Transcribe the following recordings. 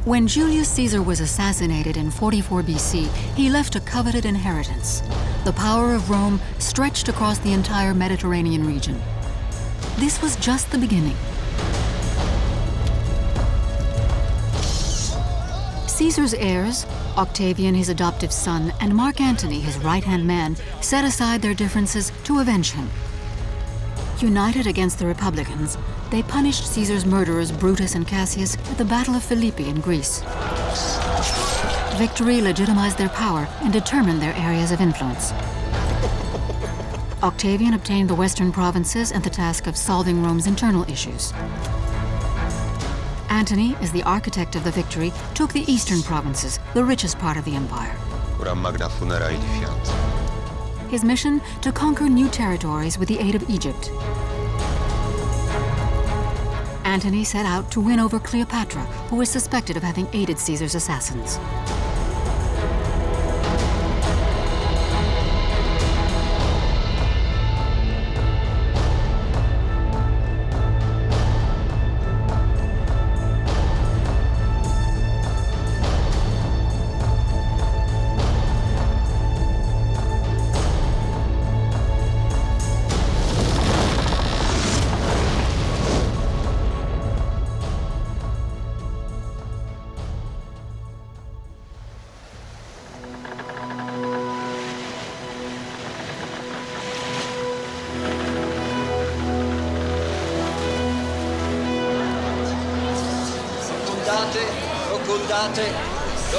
When Julius Caesar was assassinated in 44 BC, he left a coveted inheritance. The power of Rome stretched across the entire Mediterranean region. This was just the beginning. Caesar's heirs, Octavian, his adoptive son, and Mark Antony, his right-hand man, set aside their differences to avenge him. United against the Republicans, they punished Caesar's murderers Brutus and Cassius at the Battle of Philippi in Greece. Victory legitimized their power and determined their areas of influence. Octavian obtained the western provinces and the task of solving Rome's internal issues. Antony, as the architect of the victory, took the eastern provinces, the richest part of the empire. His mission, to conquer new territories with the aid of Egypt. Antony set out to win over Cleopatra, who was suspected of having aided Caesar's assassins.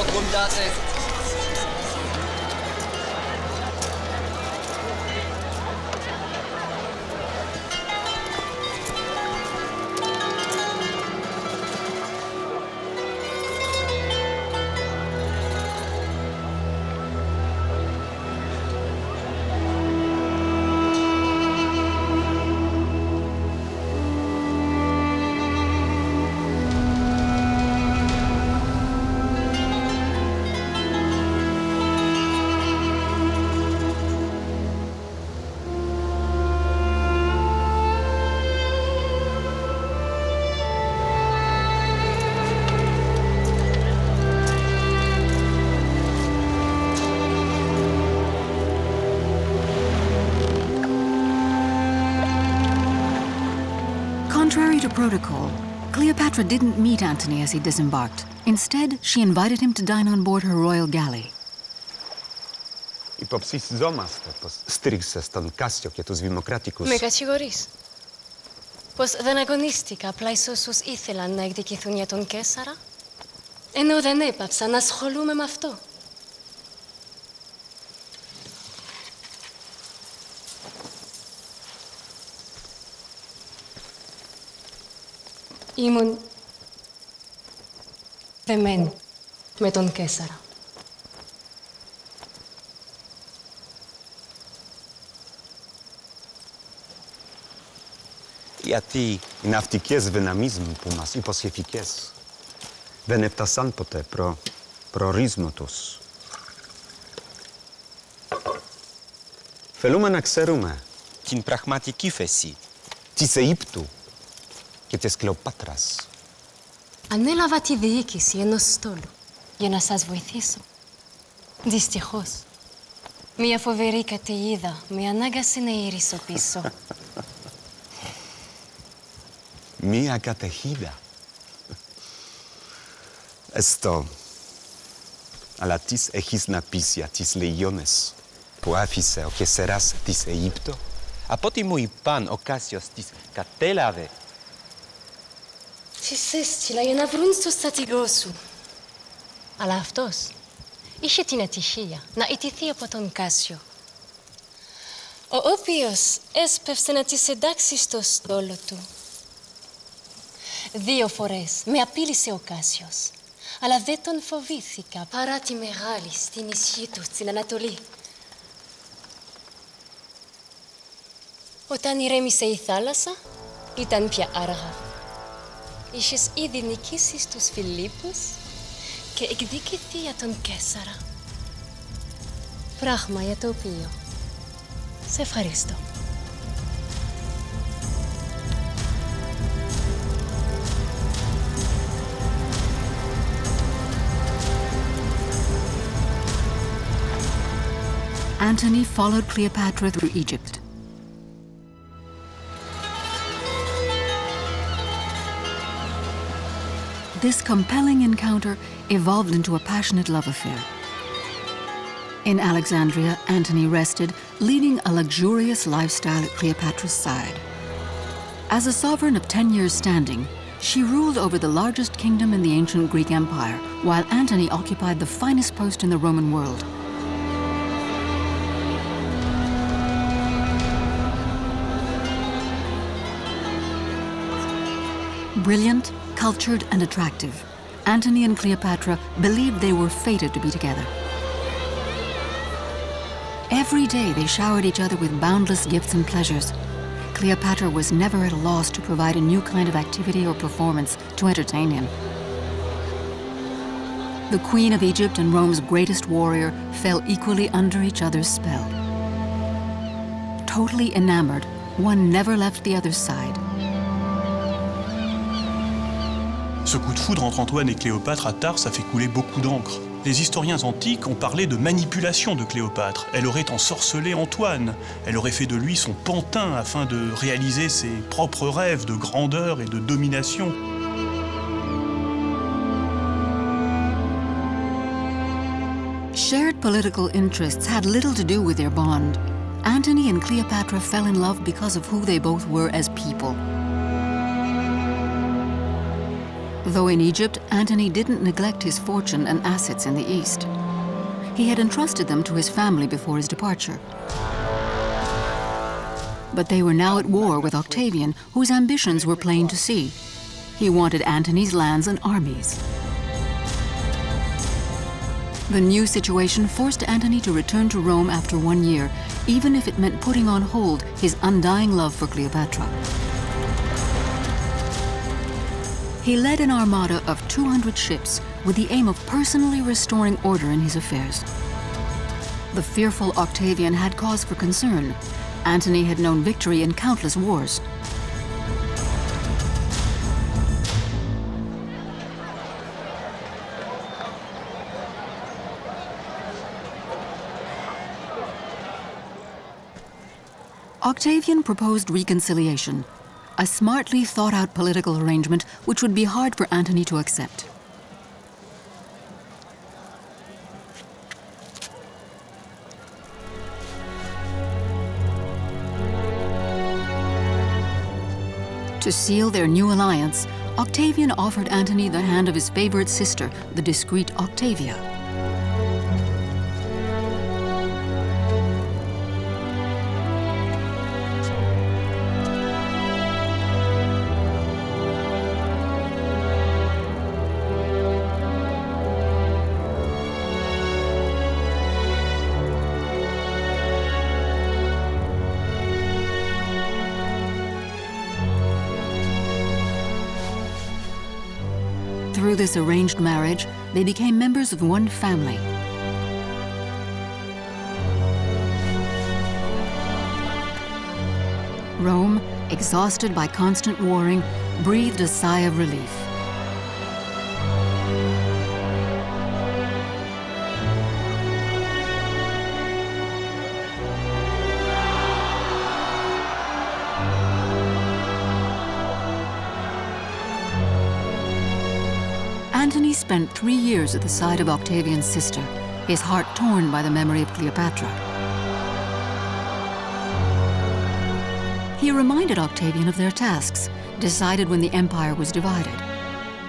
Rocondate. Contrary to protocol, Cleopatra didn't meet Antony as he disembarked. Instead, she invited him to dine on board her royal galley. Υποψηφιζόμαστε πως στήριξες τον Κάσιο και τους δημοκρατικούς. Με κατηγορείς. Πως δεν αγωνίστηκα απλά εις όσους ήθελαν να εκδικηθούν για τον Καίσαρα, ενώ δεν έπαψα να ασχολούμαι με αυτό. Ήμουν δεμένη με τον Καίσαρα. Γιατί οι ναυτικές δυνάμεις που μας υποσχεθήκες δεν έφτασαν ποτέ προορίσμό τους. Θέλουμε να ξέρουμε την πραγματική θέση της Αιγύπτου και της Κλεοπάτρας. Ανέλαβα τη διοίκηση ενός στόλου για να σας βοηθήσω. Δυστυχώς, μια φοβερή καταιγίδα με ανάγκασε να γυρίσω πίσω. Μία καταιγίδα. Εστώ. Αλλά τι έχεις να πεις για τις λεγιώνες που άφησε ο Καίσαρας της Αιγύπτου? Από ό,τι μου είπαν, ο Κάσιος τις κατέλαβε. Τις έστειλα για να βρουν στο στρατηγό σου. Αλλά αυτός είχε την ατυχία να ιτηθεί από τον Κάσιο, ο οποίος έσπευσε να τις εντάξει στο στόλο του. 2 φορές με απείλησε ο Κάσιος, αλλά δεν τον φοβήθηκα παρά τη μεγάλη στην ισχύ του στην Ανατολή. Όταν ηρέμησε η θάλασσα, ήταν πια άργα. Είχες ήδη νικήσει στους Φιλίππους και εκδικηθεί για τον Καίσαρα. Πράγμα για το οποίο σε ευχαριστώ. Antony followed Cleopatra through Egypt. This compelling encounter evolved into a passionate love affair. In Alexandria, Antony rested, leading a luxurious lifestyle at Cleopatra's side. As a sovereign of 10 years standing, she ruled over the largest kingdom in the ancient Greek Empire, while Antony occupied the finest post in the Roman world. Brilliant, cultured, and attractive, Antony and Cleopatra believed they were fated to be together. Every day they showered each other with boundless gifts and pleasures. Cleopatra was never at a loss to provide a new kind of activity or performance to entertain him. The Queen of Egypt and Rome's greatest warrior fell equally under each other's spell. Totally enamored, one never left the other's side. Ce coup de foudre entre Antoine et Cléopâtre à Tarse a fait couler beaucoup d'encre. Les historiens antiques ont parlé de manipulation de Cléopâtre. Elle aurait ensorcelé Antoine. Elle aurait fait de lui son pantin afin de réaliser ses propres rêves de grandeur et de domination. Shared political interests had little to do with their bond. Antony and Cleopatra fell in love because of who they both were as people. Though in Egypt, Antony didn't neglect his fortune and assets in the East. He had entrusted them to his family before his departure. But they were now at war with Octavian, whose ambitions were plain to see. He wanted Antony's lands and armies. The new situation forced Antony to return to Rome after 1 year, even if it meant putting on hold his undying love for Cleopatra. He led an armada of 200 ships with the aim of personally restoring order in his affairs. The fearful Octavian had cause for concern. Antony had known victory in countless wars. Octavian proposed reconciliation, a smartly thought-out political arrangement which would be hard for Antony to accept. To seal their new alliance, Octavian offered Antony the hand of his favorite sister, the discreet Octavia. Through this arranged marriage, they became members of one family. Rome, exhausted by constant warring, breathed a sigh of relief. Antony spent 3 years at the side of Octavian's sister, his heart torn by the memory of Cleopatra. He reminded Octavian of their tasks, decided when the empire was divided.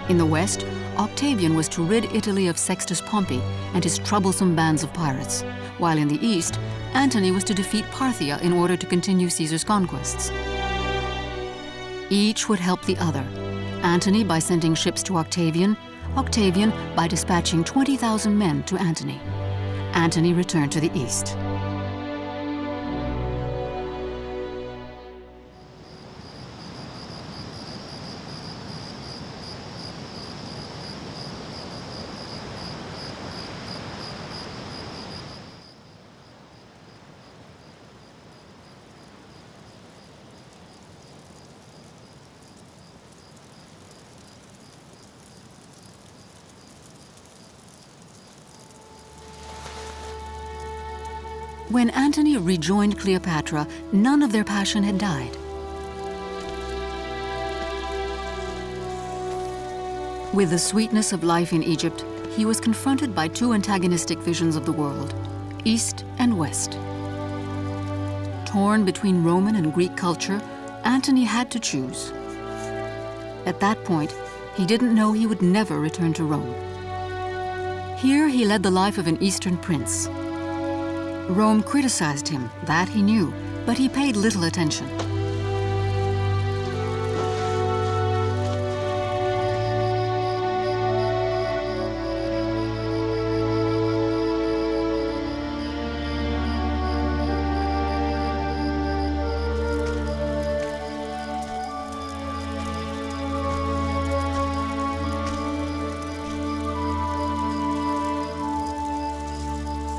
In the west, Octavian was to rid Italy of Sextus Pompey and his troublesome bands of pirates, while in the east, Antony was to defeat Parthia in order to continue Caesar's conquests. Each would help the other, Antony by sending ships to Octavian, Octavian by dispatching 20,000 men to Antony. Antony returned to the east. When Antony rejoined Cleopatra, none of their passion had died. With the sweetness of life in Egypt, he was confronted by two antagonistic visions of the world, East and West. Torn between Roman and Greek culture, Antony had to choose. At that point, he didn't know he would never return to Rome. Here he led the life of an Eastern prince. Rome criticized him, that he knew, but he paid little attention.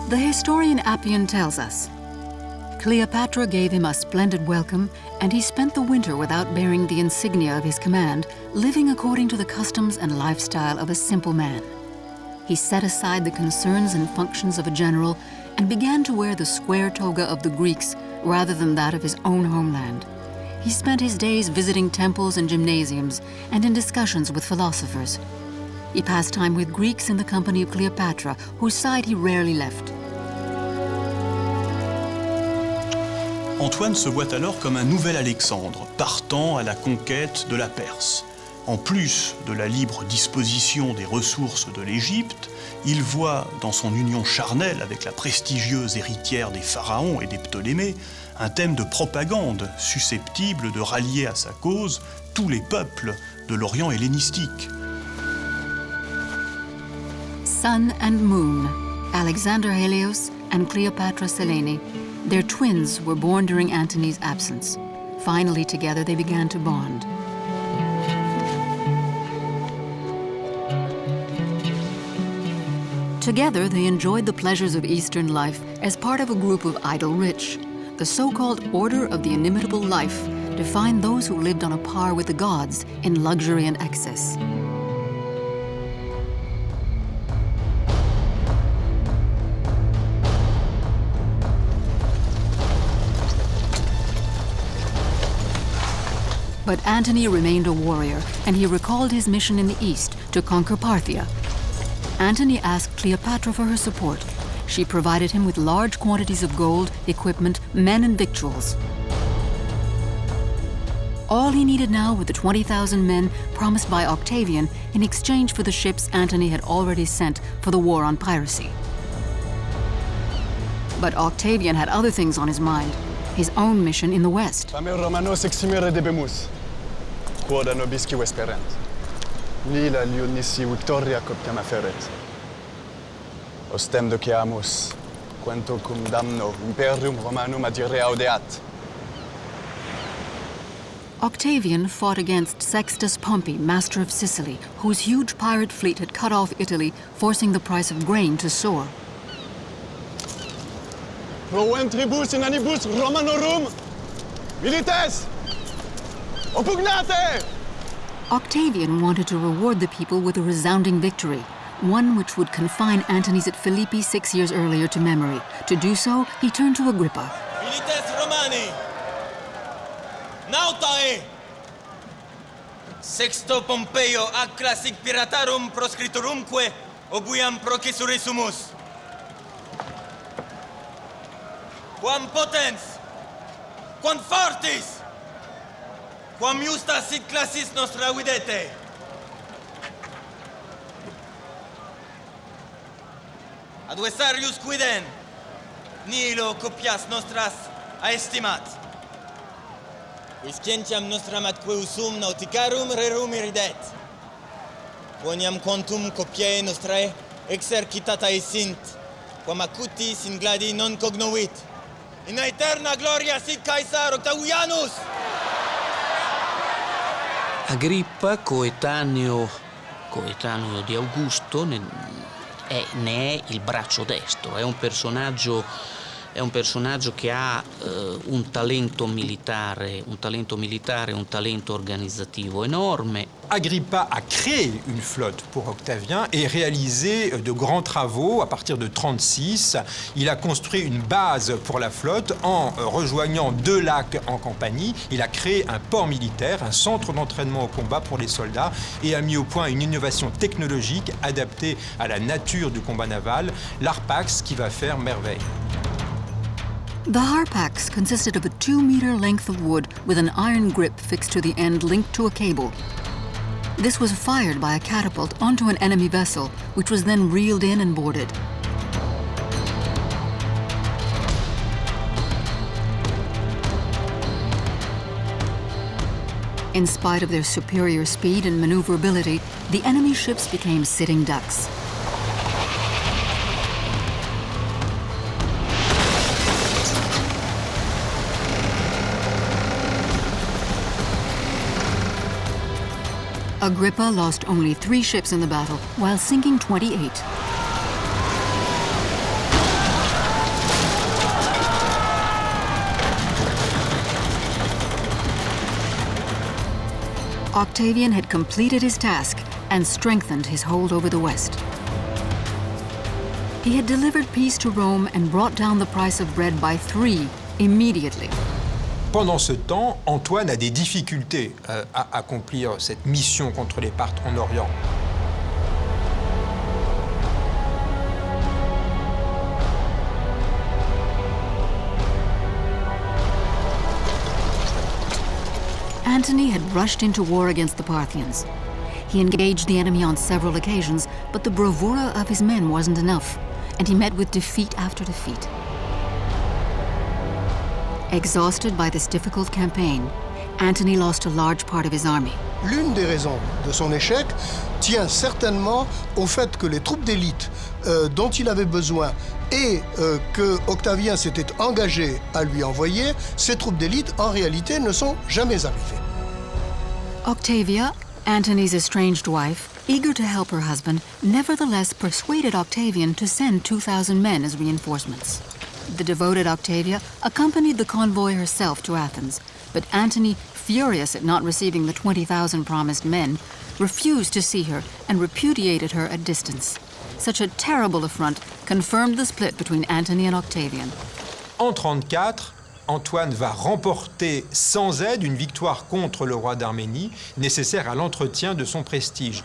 The historian Appian tells us, Cleopatra gave him a splendid welcome, and he spent the winter without bearing the insignia of his command, living according to the customs and lifestyle of a simple man. He set aside the concerns and functions of a general and began to wear the square toga of the Greeks rather than that of his own homeland. He spent his days visiting temples and gymnasiums and in discussions with philosophers. He passed time with Greeks in the company of Cleopatra, whose side he rarely left. Antoine se voit alors comme un nouvel Alexandre, partant à la conquête de la Perse. En plus de la libre disposition des ressources de l'Égypte, il voit dans son union charnelle avec la prestigieuse héritière des pharaons et des Ptolémées un thème de propagande susceptible de rallier à sa cause tous les peuples de l'Orient hellénistique. Sun and Moon, Alexander Helios and Cleopatra Selene. Their twins were born during Antony's absence. Finally, together they began to bond. Together, they enjoyed the pleasures of Eastern life as part of a group of idle rich. The so-called Order of the Inimitable Life defined those who lived on a par with the gods in luxury and excess. But Antony remained a warrior, and he recalled his mission in the east to conquer Parthia. Antony asked Cleopatra for her support. She provided him with large quantities of gold, equipment, men, and victuals. All he needed now were the 20,000 men promised by Octavian in exchange for the ships Antony had already sent for the war on piracy. But Octavian had other things on his mind, his own mission in the west. Quoda nobisci vesperant. Lila liudnissi victoria coptiam aferet. Ostem doceamus, quanto cum damno imperium Romanum adire audeat. Octavian fought against Sextus Pompey, master of Sicily, whose huge pirate fleet had cut off Italy, forcing the price of grain to soar. Proventribus in anibus Romanorum! Milites! Oppugnate! Octavian wanted to reward the people with a resounding victory, one which would confine Antony's at Philippi 6 years earlier to memory. To do so, he turned to Agrippa. Milites Romani! Nautae! Sexto Pompeo ac classic piratarum proscriturumque obuiam procissurisumus. Quam potens! Quam fortis! Quam justa sit classis nostra videte. Adversarius quiden, nihilo copias nostras aestimat. Viscentiam nostram atque usum nauticarum rerum iridet. Quoniam quantum copiae nostrae exercitatae sint, quam acutis in gladi non cognovit. In aeterna gloria sit Caesar Octavianus! Agrippa, coetaneo di Augusto, ne è il braccio destro, è un personaggio è un personaggio che ha un talento militare, un talento organizzativo enorme. Agrippa a créé une flotte pour Octavien et réalisé de grands travaux à partir de 36. Il a construit une base pour la flotte en rejoignant 2 lacs en Campanie. Il a créé un port militaire, un centre d'entraînement au combat pour les soldats et a mis au point une innovation technologique adaptée à la nature du combat naval, l'Harpax, qui va faire merveille. The harpax consisted of a 2-meter length of wood with an iron grip fixed to the end linked to a cable. This was fired by a catapult onto an enemy vessel, which was then reeled in and boarded. In spite of their superior speed and maneuverability, the enemy ships became sitting ducks. Agrippa lost only 3 ships in the battle, while sinking 28. Octavian had completed his task and strengthened his hold over the West. He had delivered peace to Rome and brought down the price of bread by 3 immediately. Pendant ce temps, Antoine a des difficultés à accomplir cette mission contre les Parthes en Orient. Antony had rushed into war against the Parthians. He engaged the enemy on several occasions, but the bravura of his men wasn't enough, and he met with defeat after defeat. Exhausted by this difficult campaign, Antony lost a large part of his army. L'une des raisons de son échec tient certainement au fait que les troupes d'élite dont il avait besoin et que Octavien s'était engagé à lui envoyer, ces troupes d'élite, en réalité, ne sont jamais arrivées. Octavia, Antony's estranged wife, eager to help her husband, nevertheless persuaded Octavian to send 2,000 men as reinforcements. The devoted Octavia accompanied the convoy herself to Athens, but Antony, furious at not receiving the 20,000 promised men, refused to see her and repudiated her at distance. Such a terrible affront confirmed the split between Antony and Octavian. En 34, Antoine va remporter sans aide une victoire contre le roi d'Arménie, nécessaire à l'entretien de son prestige.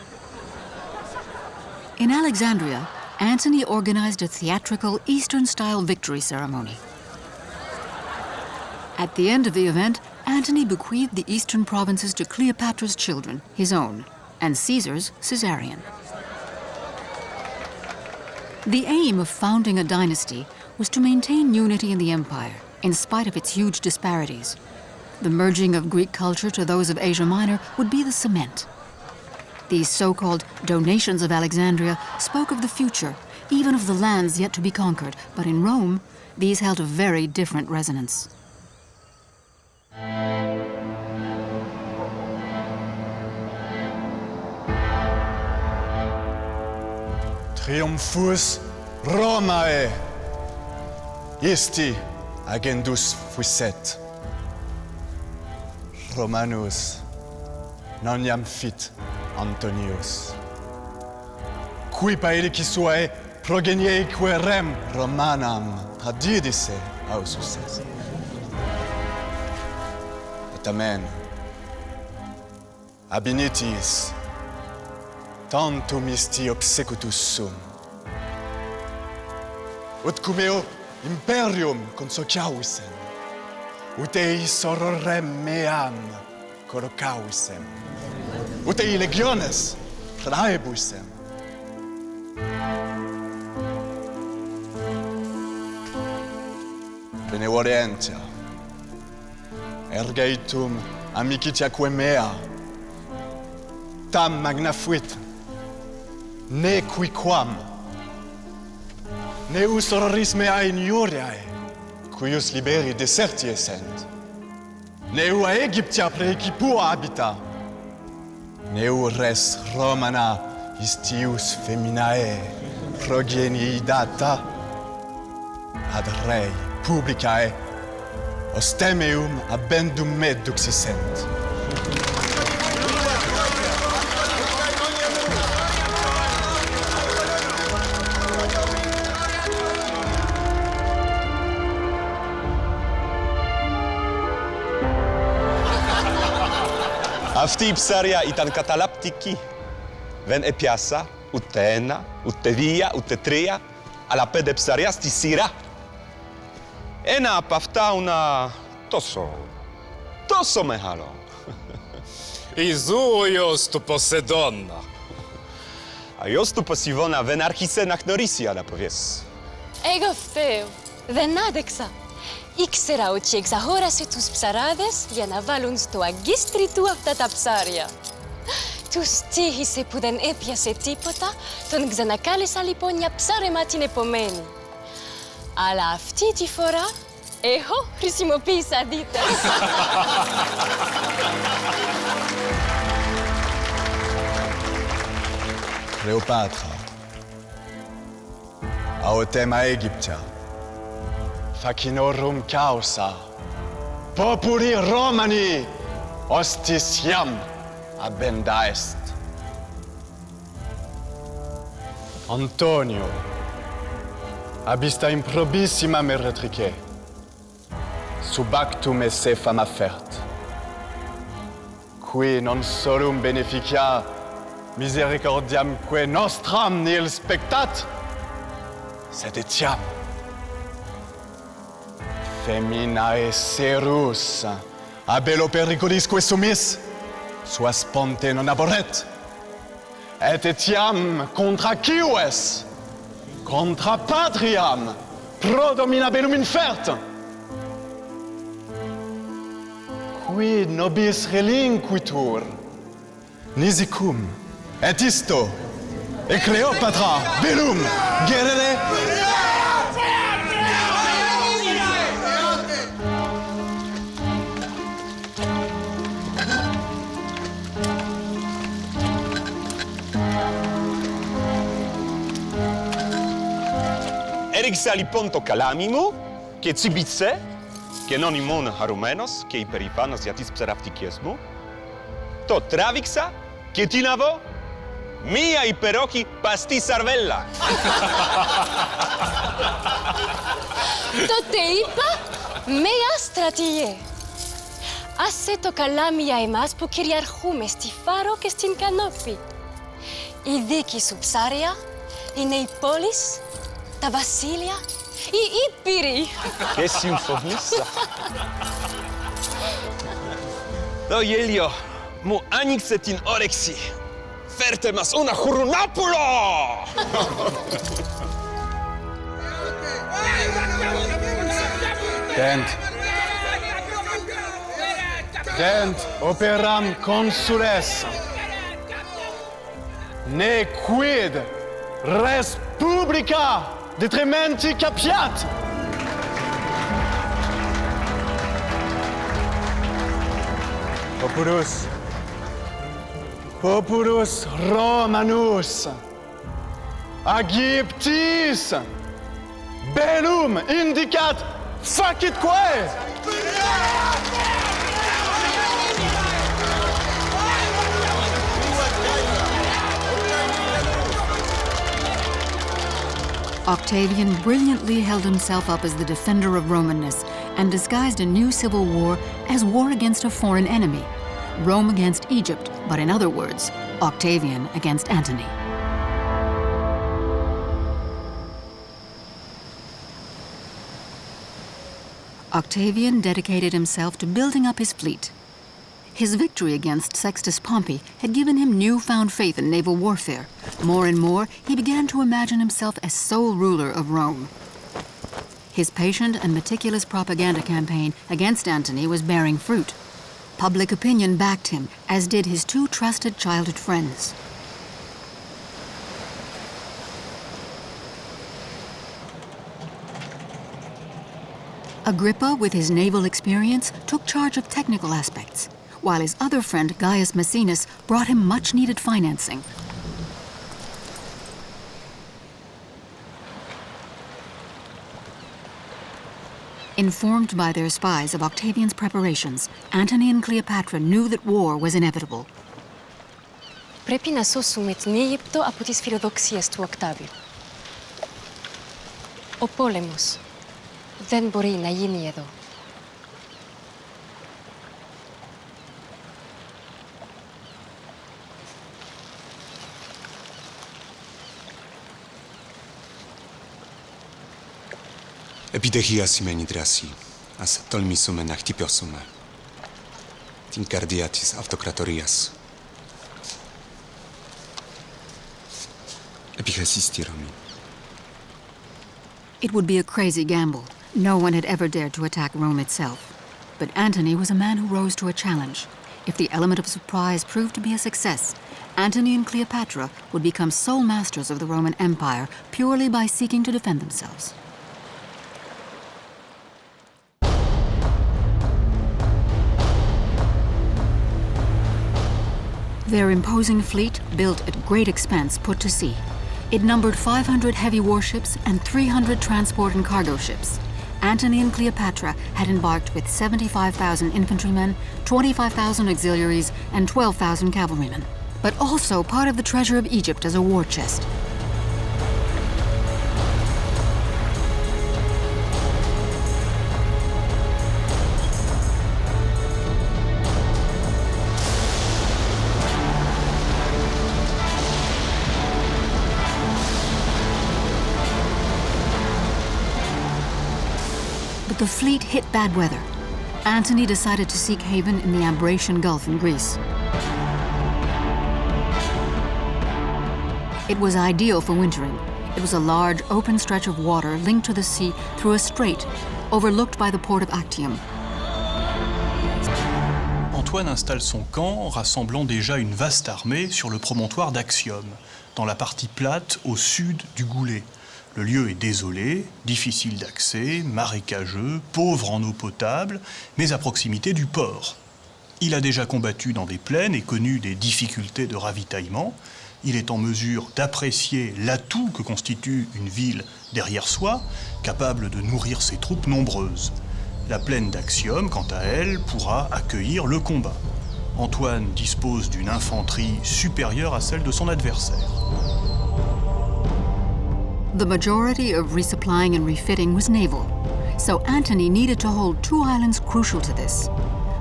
In Alexandria, Antony organized a theatrical Eastern-style victory ceremony. At the end of the event, Antony bequeathed the eastern provinces to Cleopatra's children, his own, and Caesar's, Caesarion. The aim of founding a dynasty was to maintain unity in the empire, in spite of its huge disparities. The merging of Greek culture to those of Asia Minor would be the cement. These so-called donations of Alexandria spoke of the future, even of the lands yet to be conquered, but in Rome, these held a very different resonance. Triumphus Romae, isti agendus fuisset. Romanus non iam fit Antonius. Qui paedici suae progenieque rem Romanam tradidisse ausus est. Et amen. Ab initiis tantum isti obsecutus sum. Ut cum eo imperium consociavisem, ut ei sororem meam collocavisem, ut ei legiones praebusem. Bene orientia, ergeitum amicitiaque mea, tam magna fuit, ne quiquam, ne usororis meae injuriae, cuius liberi deserti essent, ne ua Aegyptia praecipua habita, ne res Romana istius feminae progenie data ad rei publicae, ostem eum abendum me duxissent. Αυτή ψάρια ήταν καταλαπτική. Δεν έπιασα ούτε ένα, ούτε δύο, ούτε τρία, αλλά 5 ψάρια στη σειρά. Ένα από αυτά είναι τόσο μεγάλο. Ιδού ο γιος του Ποσειδώνα. Ο γιος του Ποσειδώνα δεν άρχισε να γνωρίσει, αλλά ποβιές. Εγώ φταίω. Δεν άντεξα. Ήξερα ότι εξαγόρασε τους ψαράδες για να βάλουν στο αγκίστρι του αυτά τα ψάρια. Τους τύχησε που δεν έπιασε τίποτα, τον ξανακάλεσα λοιπόν για ψάρεμα την επομένη. Αλλά αυτή τη φορά, εγώ χρησιμοποίησα δίτες. Cleopatra, autem Aegyptia, facinorum causa, populi Romani, ostitiam abenda est. Antonio, abista improbissima meretrice, sub actum esse fama fert, qui non solum beneficia misericordiamque nostram nil spectat, sed etiam feminae serus a bello pericolisque sumis sua sponte non aborret, et etiam contra ciues, contra patriam, pro domina bellum infert, quid nobis relinquitur, nisicum, et isto, et Cleopatra, bellum, gerere, Έριξα λοιπόν το καλάμι μου και τσιμπίτσε και non ήμουν χαρούμενος και υπερηφάνος για τις ψαραυτικές μου. Το τράβηξα και τι να δω, μία υπερόχη παστή σαρβέλα. Τότε είπα, μέγα στρατηγέ. Άσε το καλάμι για εμάς που κυριαρχούμε στη Φάρο και στην Κανόπη. Η δίκη σου ψάρια είναι οι πόλεις, τα βασίλεια, οι ήπειροι. Και συμφωνήσα. Το γέλιο μου άνοιξε την όρεξη. Φέρτε μας ένα χρουνόπουλο! Dent operam consules, ne quid res publica detrimenti capiat. Populus Romanus, Aegyptis, bellum indicat facitque. Octavian brilliantly held himself up as the defender of Romanness and disguised a new civil war as war against a foreign enemy, Rome against Egypt, but in other words, Octavian against Antony. Octavian dedicated himself to building up his fleet. His victory against Sextus Pompey had given him newfound faith in naval warfare. More and more, he began to imagine himself as sole ruler of Rome. His patient and meticulous propaganda campaign against Antony was bearing fruit. Public opinion backed him, as did his 2 trusted childhood friends. Agrippa, with his naval experience, took charge of technical aspects, while his other friend Gaius Maecenas brought him much-needed financing. Informed by their spies of Octavian's preparations, Antony and Cleopatra knew that war was inevitable. Πρέπει να σώσουμε την Αίγυπτο από τις φιλοδοξίες του Οκτάβιου. Ο πόλεμος δεν μπορεί να γίνει εδώ. Επιτυχία σημαίνει δράση. Ας τολμήσουμε να χτυπήσουμε την καρδία της αυτοκρατορίας. Επίχεση στη Ρώμη. It would be a crazy gamble. No one had ever dared to attack Rome itself. But Antony was a man who rose to a challenge. If the element of surprise proved to be a success, Antony and Cleopatra would become sole masters of the Roman Empire purely by seeking to defend themselves. Their imposing fleet, built at great expense, put to sea. It numbered 500 heavy warships and 300 transport and cargo ships. Antony and Cleopatra had embarked with 75,000 infantrymen, 25,000 auxiliaries, and 12,000 cavalrymen, but also part of the treasure of Egypt as a war chest. But the fleet hit bad weather. Antony decided to seek haven in the Ambracian Gulf in Greece. It was ideal for wintering. It was a large, open stretch of water linked to the sea through a strait overlooked by the port of Actium. Antoine installe son camp, rassemblant déjà une vaste armée sur le promontoire d'Actium, dans la partie plate au sud du goulet. Le lieu est désolé, difficile d'accès, marécageux, pauvre en eau potable, mais à proximité du port. Il a déjà combattu dans des plaines et connu des difficultés de ravitaillement. Il est en mesure d'apprécier l'atout que constitue une ville derrière soi, capable de nourrir ses troupes nombreuses. La plaine d'Actium, quant à elle, pourra accueillir le combat. Antoine dispose d'une infanterie supérieure à celle de son adversaire. The majority of resupplying and refitting was naval, so Antony needed to hold two islands crucial to this: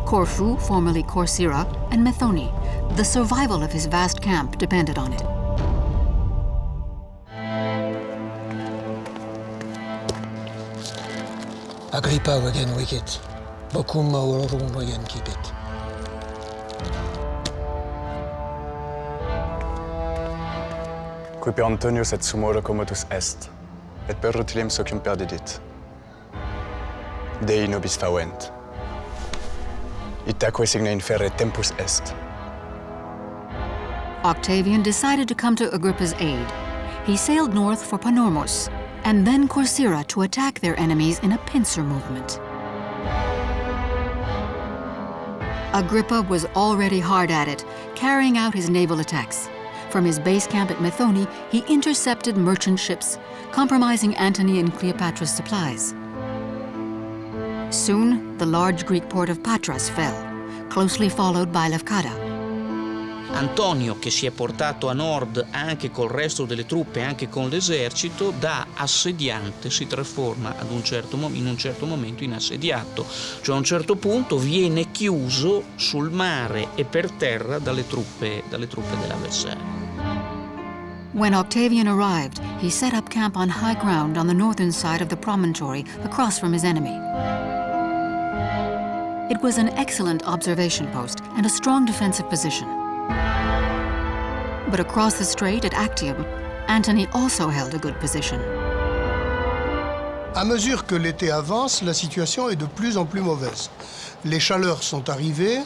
Corfu, formerly Corcyra, and Methone. The survival of his vast camp depended on it. Agrippa again wicked, Bocum aurorum again keep it. Qui per Antonius et sumore commodus est, et per rutilem socium perdidit. Dei nobis favent. Itaque signa inferre tempus est. Octavian decided to come to Agrippa's aid. He sailed north for Panormos, and then Corcyra to attack their enemies in a pincer movement. Agrippa was already hard at it, carrying out his naval attacks. From his base camp at Methone, he intercepted merchant ships, compromising Antony and Cleopatra's supplies. Soon, the large Greek port of Patras fell, closely followed by Leucada. Antonio, che si è portato a nord anche col resto delle truppe, anche con l'esercito, da assediante si trasforma in un certo momento in assediato, cioè a un certo punto viene chiuso sul mare e per terra dalle truppe dell'avversario. When Octavian arrived, he set up camp on high ground on the northern side of the promontory across from his enemy. It was an excellent observation post and a strong defensive position. But across the strait at Actium, Antony also held a good position. À mesure que l'été avance, la situation est de plus en plus mauvaise. Les chaleurs sont arrivées,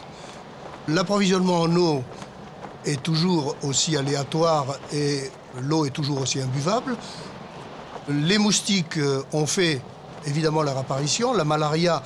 l'approvisionnement en eau est toujours aussi aléatoire et l'eau est toujours aussi imbuvable. Les moustiques ont fait évidemment leur apparition, la malaria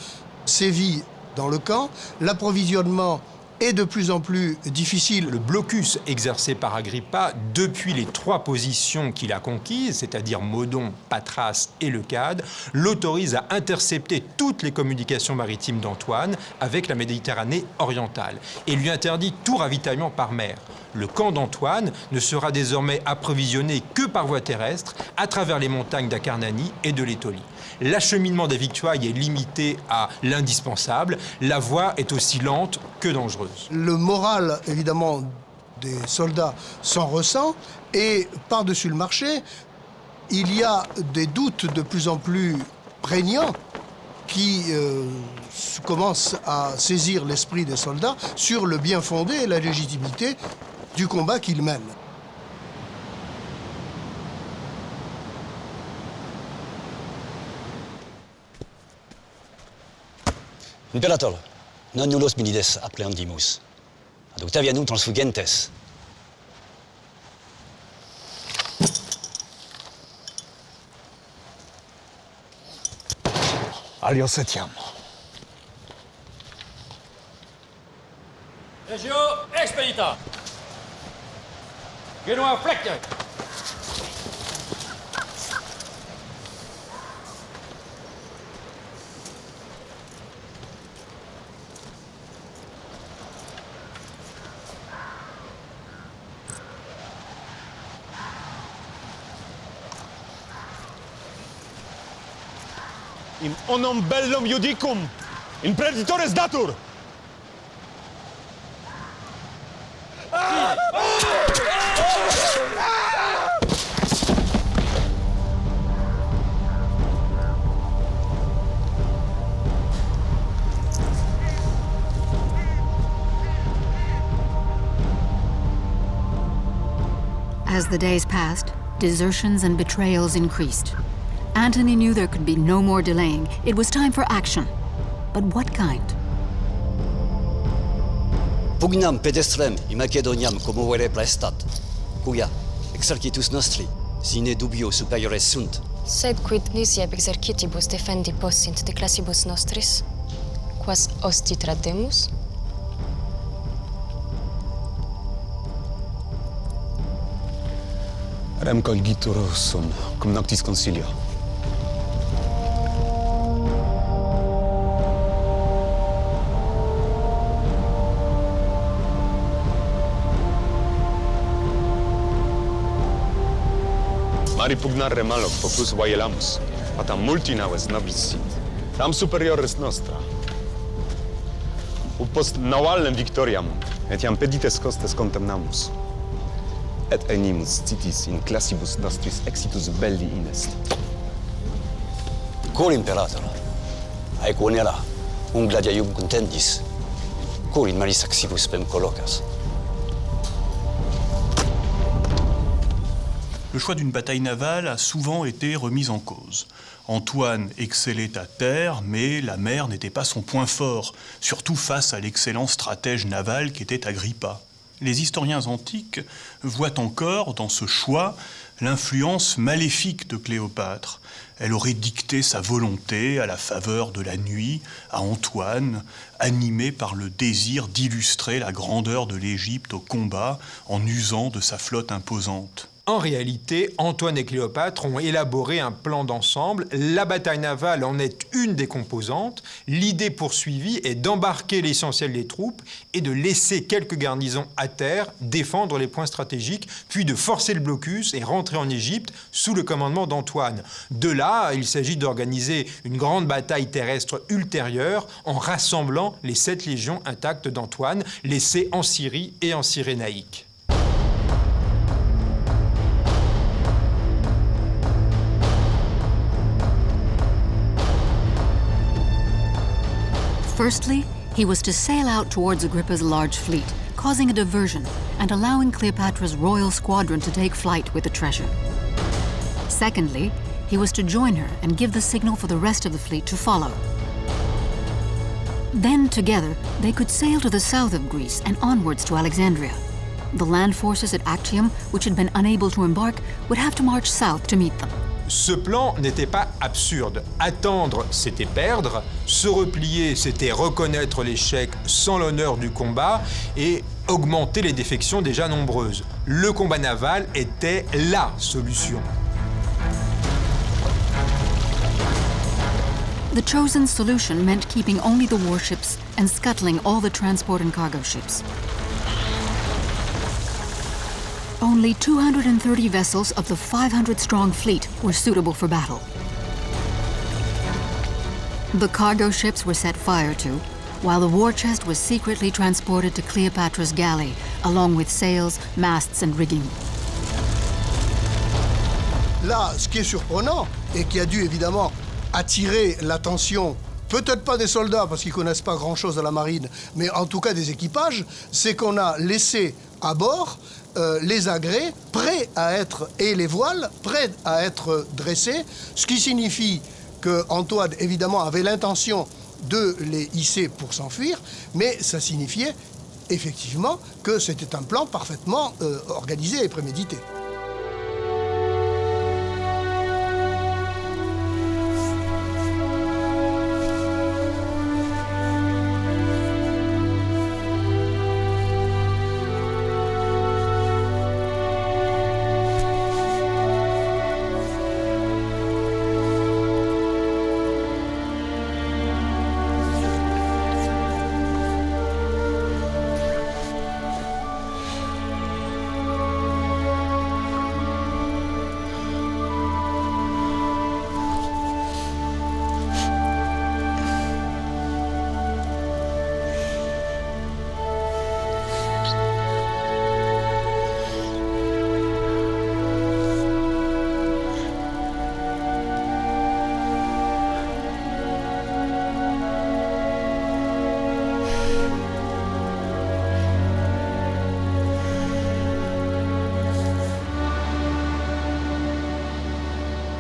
sévit dans le camp, l'approvisionnement est de plus en plus difficile. Le blocus exercé par Agrippa depuis les 3 positions qu'il a conquises, c'est-à-dire Modon, Patras et Leucade, l'autorise à intercepter toutes les communications maritimes d'Antoine avec la Méditerranée orientale et lui interdit tout ravitaillement par mer. Le camp d'Antoine ne sera désormais approvisionné que par voie terrestre à travers les montagnes d'Acarnanie et de l'Étolie. L'acheminement des victoires est limité à l'indispensable. La voie est aussi lente que dangereuse. Le moral, évidemment, des soldats s'en ressent et par-dessus le marché, il y a des doutes de plus en plus prégnants qui commencent à saisir l'esprit des soldats sur le bien fondé et la légitimité du combat qu'ils mènent. Imperator, non nullos minides appleandimus, ad Octavianum transfugentes. Alios etiam. Regio expedita. Genua flecte. In onum bellum iudicum, in preditores datur! As the days passed, desertions and betrayals increased. Antony knew there could be no more delaying. It was time for action. But what kind? Pugnam pedestrem in Macedoniam commovere praestat, cuia exercitus nostri sine dubio superiores sunt. Sed quid nisi ab exercitibus defendi possint de classibus nostris, quas osti trademus? Rem colgitur sum, cum noctis consilio. Mari pugnare maloc, popus vaielamus, patam multi naves nobis sit, tam superiores nostra. Ut post navalem victoriam, etiam pedites costes contemnamus. Et animus citis in classibus nostris exitus belli inest. Cor imperator, aequonera, gladiaium contendis, cor in maris axibus pem collocas. Le choix d'une bataille navale a souvent été remis en cause. Antoine excellait à terre, mais la mer n'était pas son point fort, surtout face à l'excellent stratège naval qu'était Agrippa. Les historiens antiques voient encore dans ce choix l'influence maléfique de Cléopâtre. Elle aurait dicté sa volonté à la faveur de la nuit à Antoine, animé par le désir d'illustrer la grandeur de l'Égypte au combat en usant de sa flotte imposante. En réalité, Antoine et Cléopâtre ont élaboré un plan d'ensemble. La bataille navale en est une des composantes. L'idée poursuivie est d'embarquer l'essentiel des troupes et de laisser quelques garnisons à terre défendre les points stratégiques, puis de forcer le blocus et rentrer en Égypte sous le commandement d'Antoine. De là, il s'agit d'organiser une grande bataille terrestre ultérieure en rassemblant les 7 légions intactes d'Antoine, laissées en Syrie et en Cyrénaïque. Firstly, he was to sail out towards Agrippa's large fleet, causing a diversion and allowing Cleopatra's royal squadron to take flight with the treasure. Secondly, he was to join her and give the signal for the rest of the fleet to follow. Then, together, they could sail to the south of Greece and onwards to Alexandria. The land forces at Actium, which had been unable to embark, would have to march south to meet them. Ce plan n'était pas absurde. Attendre, c'était perdre. Se replier, c'était reconnaître l'échec sans l'honneur du combat et augmenter les défections déjà nombreuses. Le combat naval était la solution. The chosen solution meant keeping only the warships and scuttling all the transport and cargo ships. Only 230 vessels of the 500-strong fleet were suitable for battle. The cargo ships were set fire to, while the war chest was secretly transported to Cleopatra's galley, along with sails, masts and rigging. Là, ce qui est surprenant, et qui a dû évidemment attirer l'attention, peut-être pas des soldats parce qu'ils connaissent pas grand-chose à la marine, mais en tout cas des équipages, c'est qu'on a laissé à bord les agrès prêts à être, et les voiles prêts à être dressés, ce qui signifie que Antoine évidemment avait l'intention de les hisser pour s'enfuir, mais ça signifiait effectivement que c'était un plan parfaitement organisé et prémédité.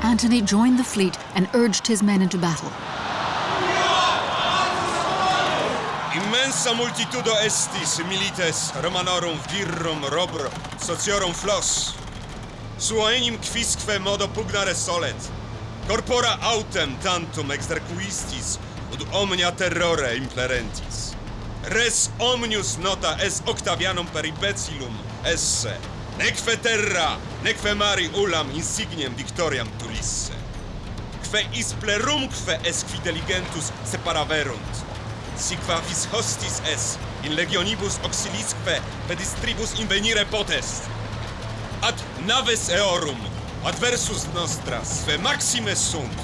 Antony joined the fleet and urged his men into battle. Immensa multitudo estis milites Romanorum virrum robr sociorum flos. Suo enim quisque modo pugnare solet. Corpora autem tantum exercuistis ud omnia terrore implerentis. Res omnius nota es Octavianum per imbecilum esse. Neque terra, neque mari ulam insigniem victoriam tulisse. Quae isplerumque es fideligentus separaverunt. Siqua vis hostis es, in legionibus auxilisque pedistribus invenire potest. Ad naves eorum, adversus nostras, fe maxime sunt,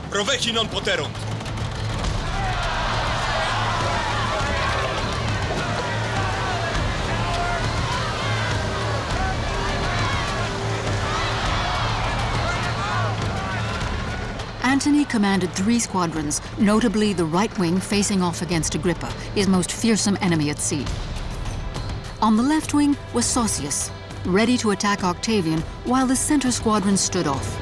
proveci non poterunt. Antony commanded 3 squadrons, notably the right wing facing off against Agrippa, his most fearsome enemy at sea. On the left wing was Cassius, ready to attack Octavian, while the center squadron stood off.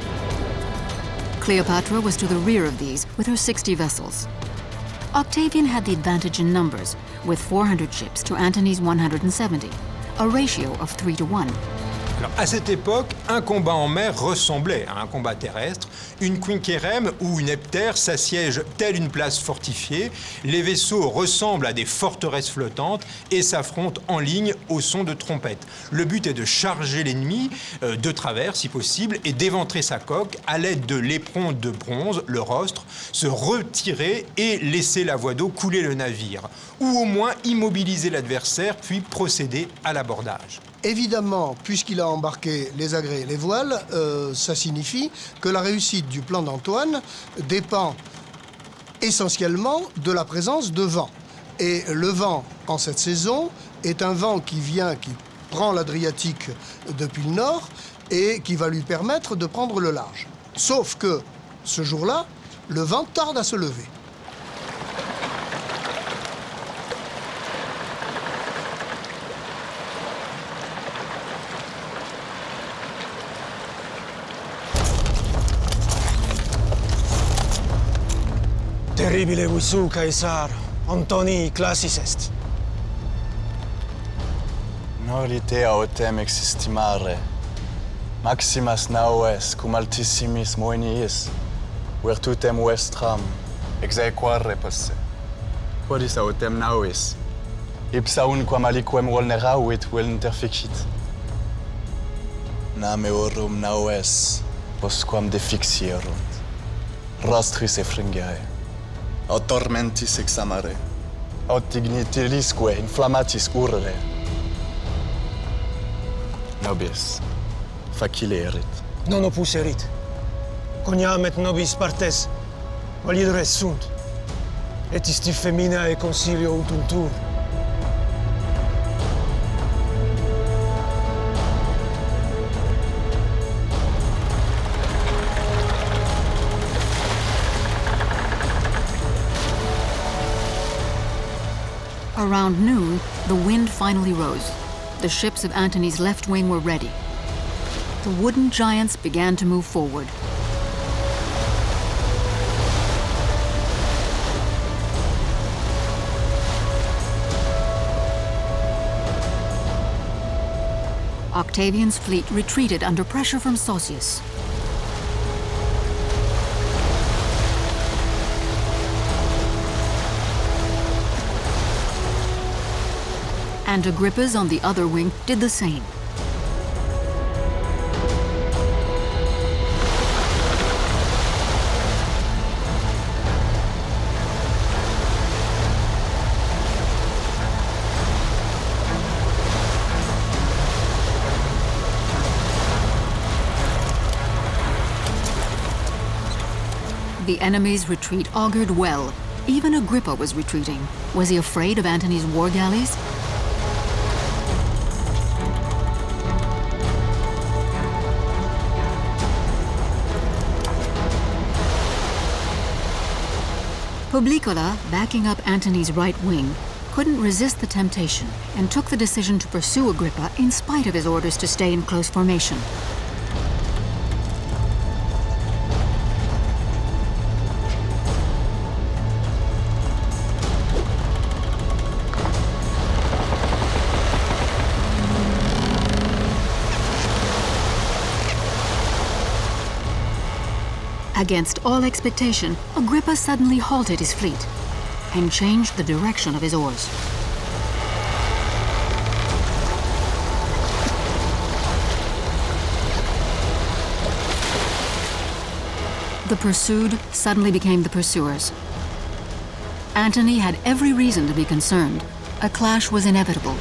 Cleopatra was to the rear of these with her 60 vessels. Octavian had the advantage in numbers, with 400 ships to Antony's 170, a ratio of 3 to 1. Alors, à cette époque, un combat en mer ressemblait à un combat terrestre. Une quinquérème ou une heptère s'assiège telle une place fortifiée. Les vaisseaux ressemblent à des forteresses flottantes et s'affrontent en ligne au son de trompettes. Le but est de charger l'ennemi de travers, si possible, et d'éventrer sa coque à l'aide de l'éperon de bronze, le rostre, se retirer et laisser la voie d'eau couler le navire. Ou au moins immobiliser l'adversaire, puis procéder à l'abordage. Évidemment, puisqu'il a embarqué les agrès et les voiles, ça signifie que la réussite du plan d'Antoine dépend essentiellement de la présence de vent. Et le vent, en cette saison, est un vent qui prend l'Adriatique depuis le nord et qui va lui permettre de prendre le large. Sauf que, ce jour-là, le vent tarde à se lever. Terribile visu, Caesar, Antony classis est. Nolite autem existimare, Maximas naoes cum altissimis moeniis, virtutem vestram exequare posse. Quodis autem navis, ipsa unquam aliquem vulneravit vel interficit. Name orum naves, postquam defixierunt, rostris effringere, aut tormentis examare, aut dignitilisque inflammatis urre. Nobis, facile erit. Non opus erit. Coniam et nobis partes validores sunt, et isti feminae consilio utuntur. Around noon, the wind finally rose. The ships of Antony's left wing were ready. The wooden giants began to move forward. Octavian's fleet retreated under pressure from Cassius. And Agrippa's on the other wing did the same. The enemy's retreat augured well. Even Agrippa was retreating. Was he afraid of Antony's war galleys? Publicola, backing up Antony's right wing, couldn't resist the temptation and took the decision to pursue Agrippa in spite of his orders to stay in close formation. Against all expectation, Agrippa suddenly halted his fleet and changed the direction of his oars. The pursued suddenly became the pursuers. Antony had every reason to be concerned. A clash was inevitable.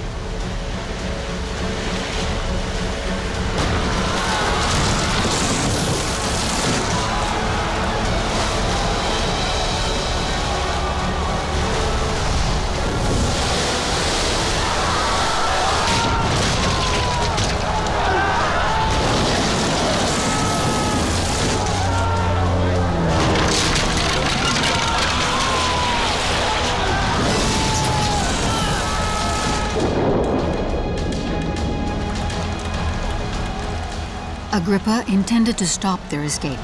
Agrippa intended to stop their escape.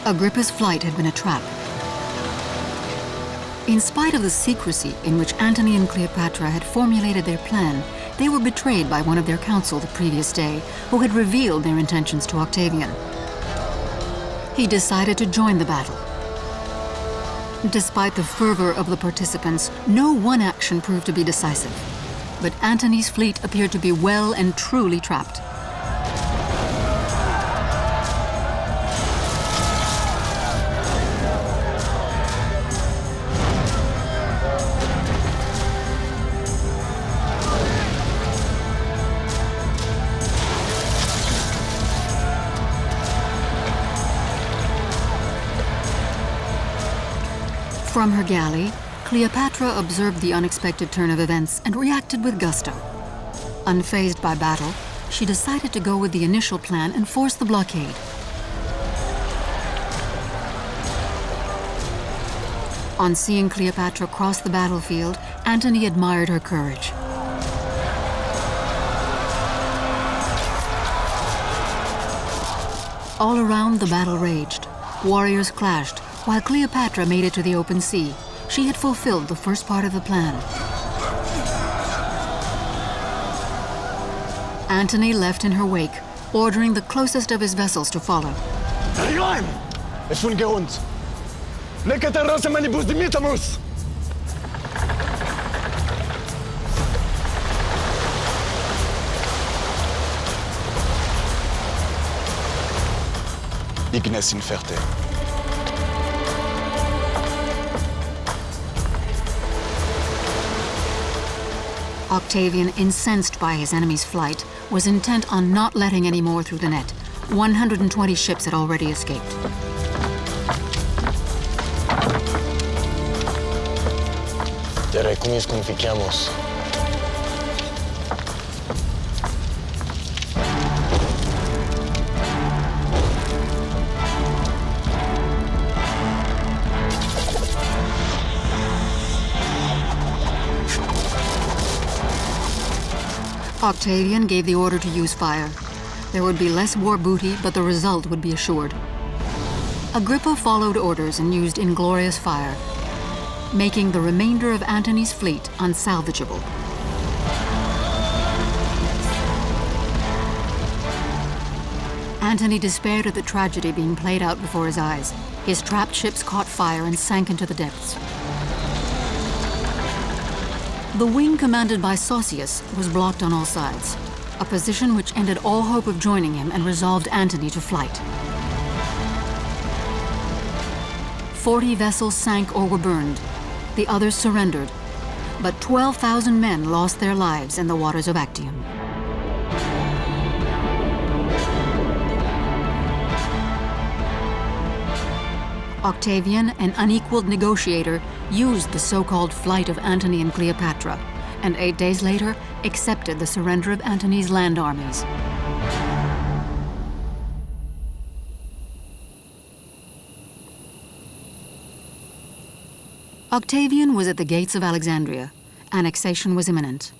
Agrippa's flight had been a trap. In spite of the secrecy in which Antony and Cleopatra had formulated their plan, they were betrayed by one of their council the previous day, who had revealed their intentions to Octavian. He decided to join the battle. Despite the fervor of the participants, no one action proved to be decisive. but Antony's fleet appeared to be well and truly trapped. From her galley, Cleopatra observed the unexpected turn of events and reacted with gusto. Unfazed by battle, she decided to go with the initial plan and force the blockade. On seeing Cleopatra cross the battlefield, Antony admired her courage. All around, the battle raged. Warriors clashed, while Cleopatra made it to the open sea. She had fulfilled the first part of the plan. Antony left in her wake, ordering the closest of his vessels to follow. Ignes inferte. Octavian, incensed by his enemy's flight, was intent on not letting any more through the net. 120 ships had already escaped. Tere, cum sconficchiamos? Octavian gave the order to use fire. There would be less war booty, but the result would be assured. Agrippa followed orders and used inglorious fire, making the remainder of Antony's fleet unsalvageable. Antony despaired at the tragedy being played out before his eyes. His trapped ships caught fire and sank into the depths. The wing commanded by Saucius was blocked on all sides, a position which ended all hope of joining him and resolved Antony to flight. 40 vessels sank or were burned. The others surrendered, but 12,000 men lost their lives in the waters of Actium. Octavian, an unequaled negotiator, used the so-called flight of Antony and Cleopatra, and 8 days later accepted the surrender of Antony's land armies. Octavian was at the gates of Alexandria. Annexation was imminent.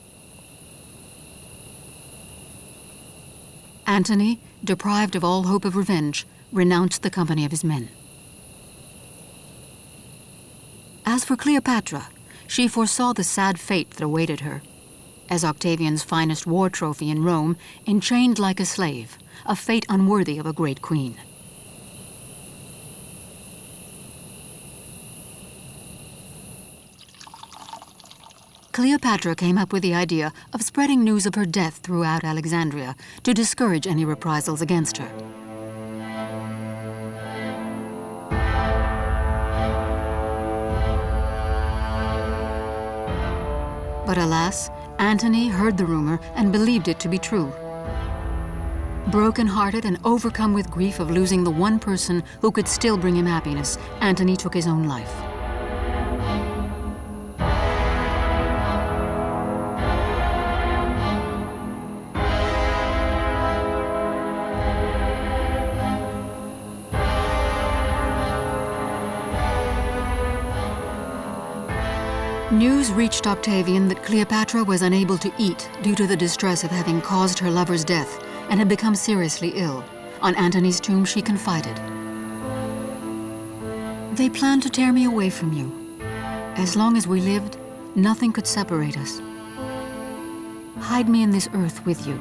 Antony, deprived of all hope of revenge, renounced the company of his men. As for Cleopatra, she foresaw the sad fate that awaited her. As Octavian's finest war trophy in Rome, enchained like a slave, a fate unworthy of a great queen. Cleopatra came up with the idea of spreading news of her death throughout Alexandria to discourage any reprisals against her. But alas, Antony heard the rumor and believed it to be true. Broken-hearted and overcome with grief of losing the one person who could still bring him happiness, Antony took his own life. News reached Octavian that Cleopatra was unable to eat due to the distress of having caused her lover's death and had become seriously ill. On Antony's tomb, she confided, "They planned to tear me away from you. As long as we lived, nothing could separate us. Hide me in this earth with you.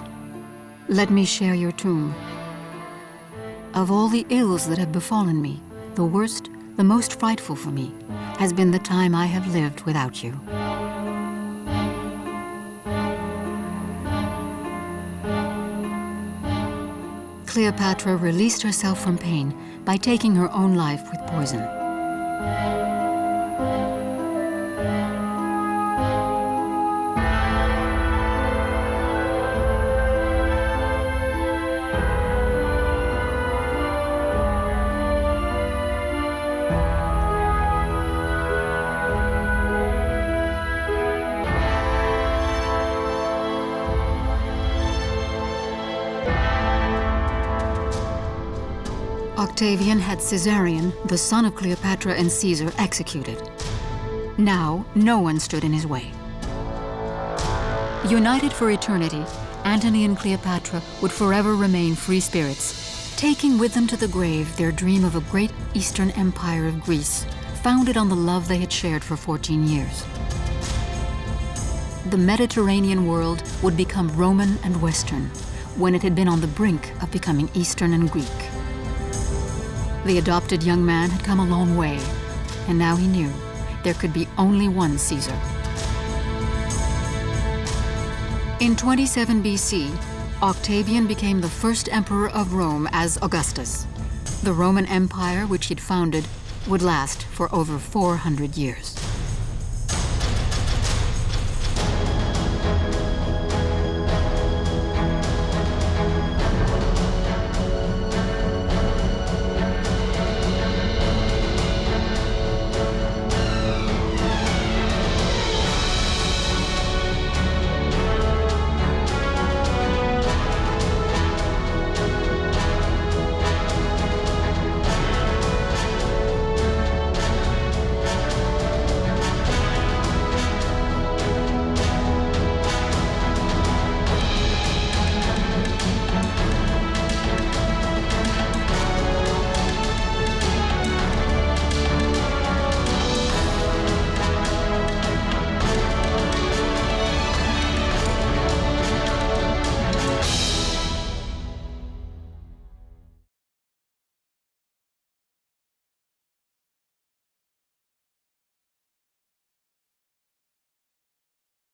Let me share your tomb. Of all the ills that have befallen me, the worst, the most frightful for me, has been the time I have lived without you." Cleopatra released herself from pain by taking her own life with poison. Octavian had Caesarion, the son of Cleopatra and Caesar, executed. Now, no one stood in his way. United for eternity, Antony and Cleopatra would forever remain free spirits, taking with them to the grave their dream of a great Eastern Empire of Greece, founded on the love they had shared for 14 years. The Mediterranean world would become Roman and Western, when it had been on the brink of becoming Eastern and Greek. The adopted young man had come a long way, and now he knew there could be only one Caesar. In 27 BC, Octavian became the first emperor of Rome as Augustus. The Roman Empire, which he'd founded, would last for over 400 years.